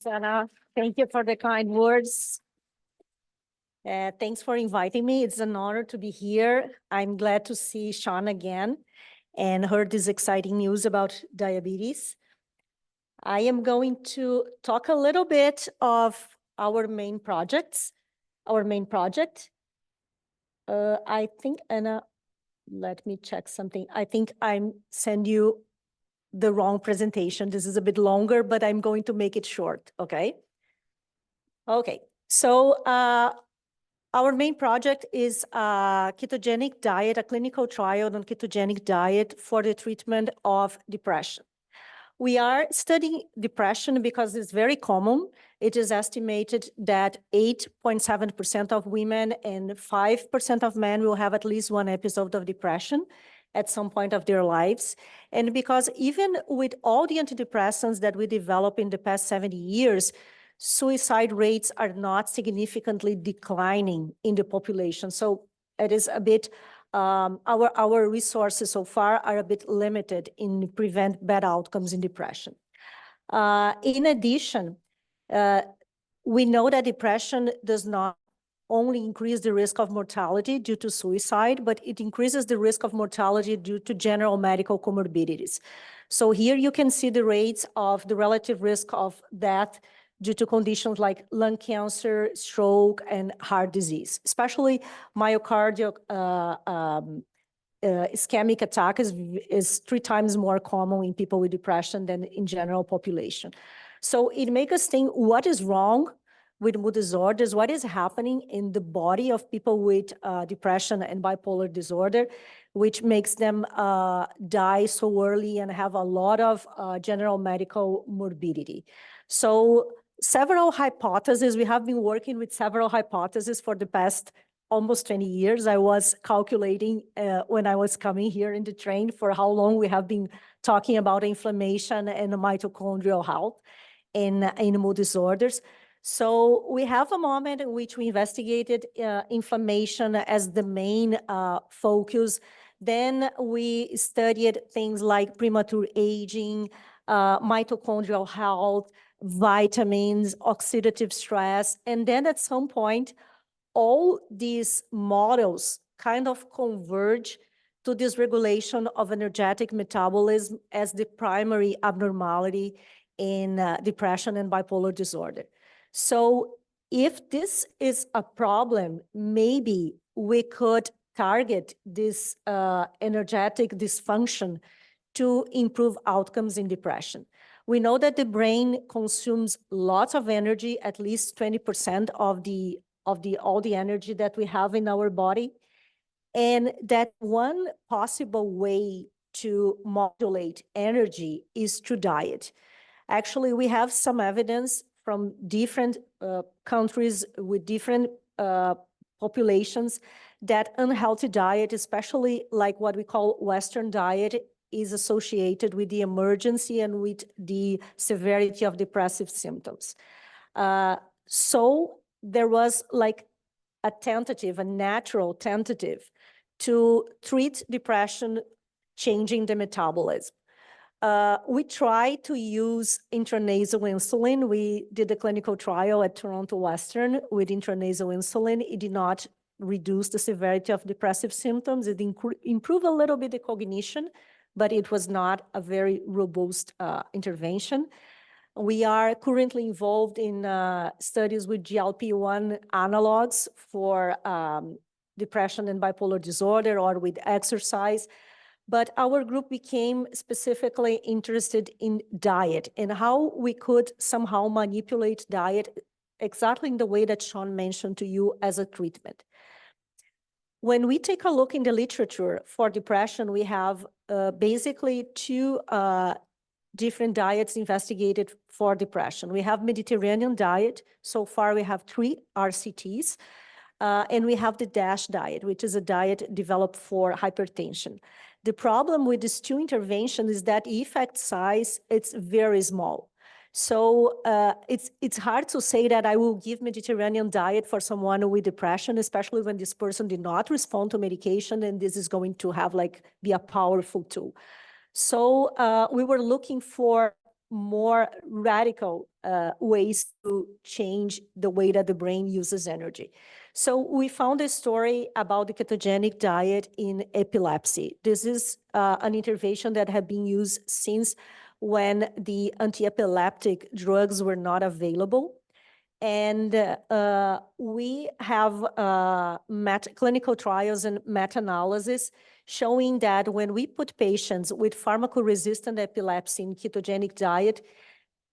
Sana, thank you for the kind words. Thanks for inviting me. It's an honor to be here. I'm glad to see Sean again and heard this exciting news about diabetes. I am going to talk a little bit of our main projects, our main project. I think, Anna, let me check something. I think I'm send you the wrong presentation. This is a bit longer, but I'm going to make it short, okay? Okay, so our main project is a ketogenic diet, a clinical trial on ketogenic diet for the treatment of depression. We are studying depression because it's very common. It is estimated that 8.7% of women and 5% of men will have at least one episode of depression at some point of their lives. And because even with all the antidepressants that we developed in the past 70 years, suicide rates are not significantly declining in the population. So it is a bit, our resources so far are a bit limited in prevent bad outcomes in depression. In addition, we know that depression does not only increase the risk of mortality due to suicide, but it increases the risk of mortality due to general medical comorbidities. So here you can see the rates of the relative risk of death due to conditions like lung cancer, stroke, and heart disease. Especially myocardial ischemic attack is 3 times more common in people with depression than in general population. So it makes us think, what is wrong with mood disorders? What is happening in the body of people with depression and bipolar disorder, which makes them die so early and have a lot of general medical morbidity? So several hypotheses, we have been working with several hypotheses for the past almost 20 years. I was calculating when I was coming here in the train for how long we have been talking about inflammation and mitochondrial health in mood disorders. So we have a moment in which we investigated inflammation as the main focus. Then we studied things like premature aging, mitochondrial health, vitamins, oxidative stress. And then at some point, all these models kind of converge to this regulation of energetic metabolism as the primary abnormality in depression and bipolar disorder. So if this is a problem, maybe we could target this energetic dysfunction to improve outcomes in depression. We know that the brain consumes lots of energy, at least 20% of all the energy that we have in our body. And that one possible way to modulate energy is through diet. Actually, we have some evidence from different countries with different populations that unhealthy diet, especially like what we call Western diet, is associated with the emergency and with the severity of depressive symptoms. So there was like a natural tentative to treat depression, changing the metabolism. We tried to use intranasal insulin. We did a clinical trial at Toronto Western with intranasal insulin. It did not reduce the severity of depressive symptoms. It improved a little bit the cognition, but it was not a very robust intervention. We are currently involved in studies with GLP-1 analogs for depression and bipolar disorder or with exercise. But our group became specifically interested in diet and how we could somehow manipulate diet exactly in the way that Sean mentioned to you as a treatment. When we take a look in the literature for depression, we have basically 2 different diets investigated for depression. We have Mediterranean diet. So far, we have 3 RCTs. And we have the DASH diet, which is a diet developed for hypertension. The problem with these 2 interventions is that the effect size, it's very small. So it's hard to say that I will give Mediterranean diet for someone with depression, especially when this person did not respond to medication, and this is going to have be a powerful tool. So we were looking for more radical ways to change the way that the brain uses energy. So we found a story about the ketogenic diet in epilepsy. This is an intervention that had been used since when the anti-epileptic drugs were not available. And we have clinical trials and meta-analysis showing that when we put patients with pharmacoresistant epilepsy in ketogenic diet,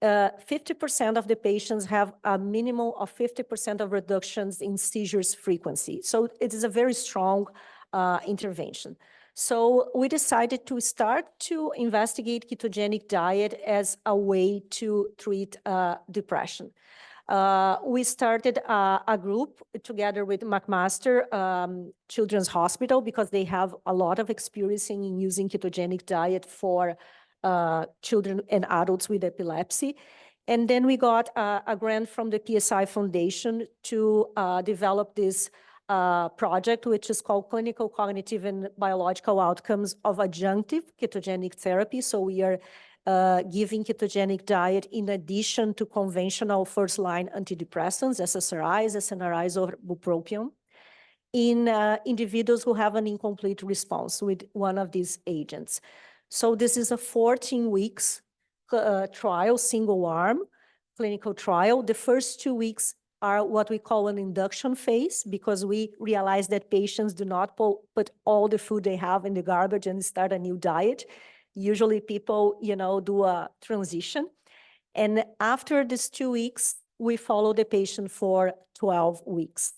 50% of the patients have a minimum of 50% of reductions in seizures frequency. So it is a very strong intervention. So we decided to start to investigate ketogenic diet as a way to treat depression. We started a group together with McMaster Children's Hospital because they have a lot of experience in using ketogenic diet for children and adults with epilepsy. And then we got a grant from the PSI Foundation to develop this project, which is called Clinical Cognitive and Biological Outcomes of Adjunctive Ketogenic Therapy. So we are giving ketogenic diet in addition to conventional first-line antidepressants, SSRIs, SNRIs, or bupropion, in individuals who have an incomplete response with one of these agents. So this is a 14 weeks trial, single-arm clinical trial. The first 2 weeks are what we call an induction phase because we realize that patients do not put all the food they have in the garbage and start a new diet. Usually people, do a transition. And after these 2 weeks, we follow the patient for 12 weeks.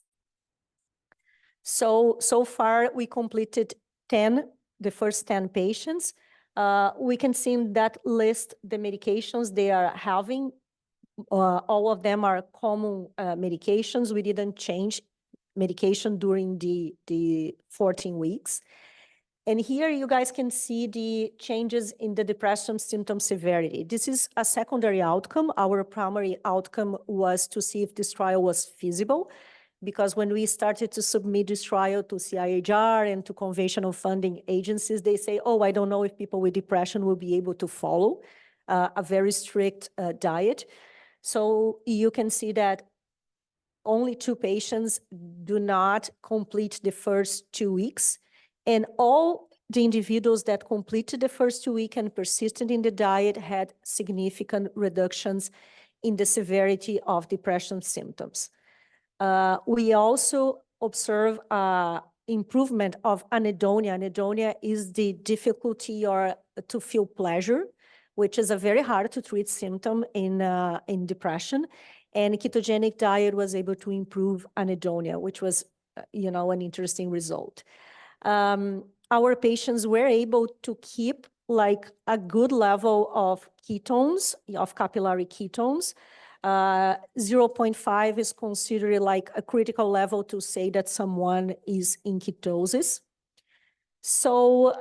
So far we completed the first 10 patients. We can see in that list the medications they are having. All of them are common medications. We didn't change medication during the 14 weeks. And here you guys can see the changes in the depression symptom severity. This is a secondary outcome. Our primary outcome was to see if this trial was feasible, because when we started to submit this trial to CIHR and to conventional funding agencies, they say, oh, I don't know if people with depression will be able to follow a very strict diet. So you can see that only 2 patients do not complete the first 2 weeks. And all the individuals that completed the first 2 weeks and persisted in the diet had significant reductions in the severity of depression symptoms. We also observe improvement of anhedonia. Anhedonia is the difficulty or to feel pleasure, which is a very hard to treat symptom in depression. And ketogenic diet was able to improve anhedonia, which was, an interesting result. Our patients were able to keep like a good level of ketones, of capillary ketones. 0.5 is considered like a critical level to say that someone is in ketosis. So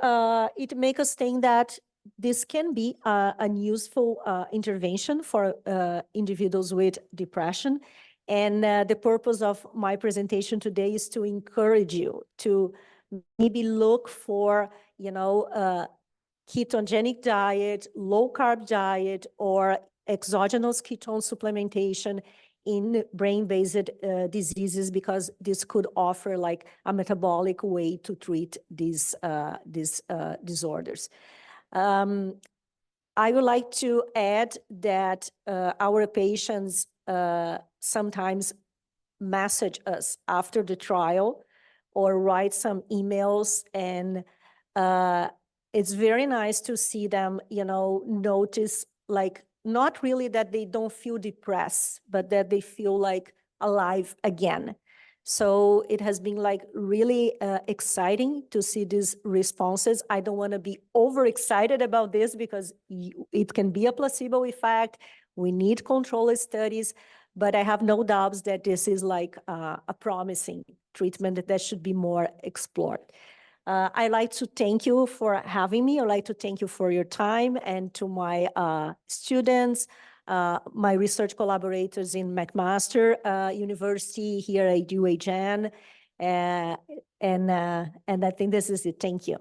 it makes us think that this can be a useful intervention for individuals with depression. And the purpose of my presentation today is to encourage you to maybe look for, ketogenic diet, low-carb diet, or exogenous ketone supplementation in brain-based diseases, because this could offer like a metabolic way to treat these disorders. I would like to add that our patients sometimes message us after the trial or write some emails, and it's very nice to see them, notice like not really that they don't feel depressed, but that they feel like alive again. So it has been like really exciting to see these responses. I don't want to be overexcited about this because it can be a placebo effect. We need control studies, but I have no doubts that this is like a promising treatment that should be more explored. I'd like to thank you for having me. I'd like to thank you for your time, and to my students, my research collaborators in McMaster University here at UHN. And I think this is it. Thank you.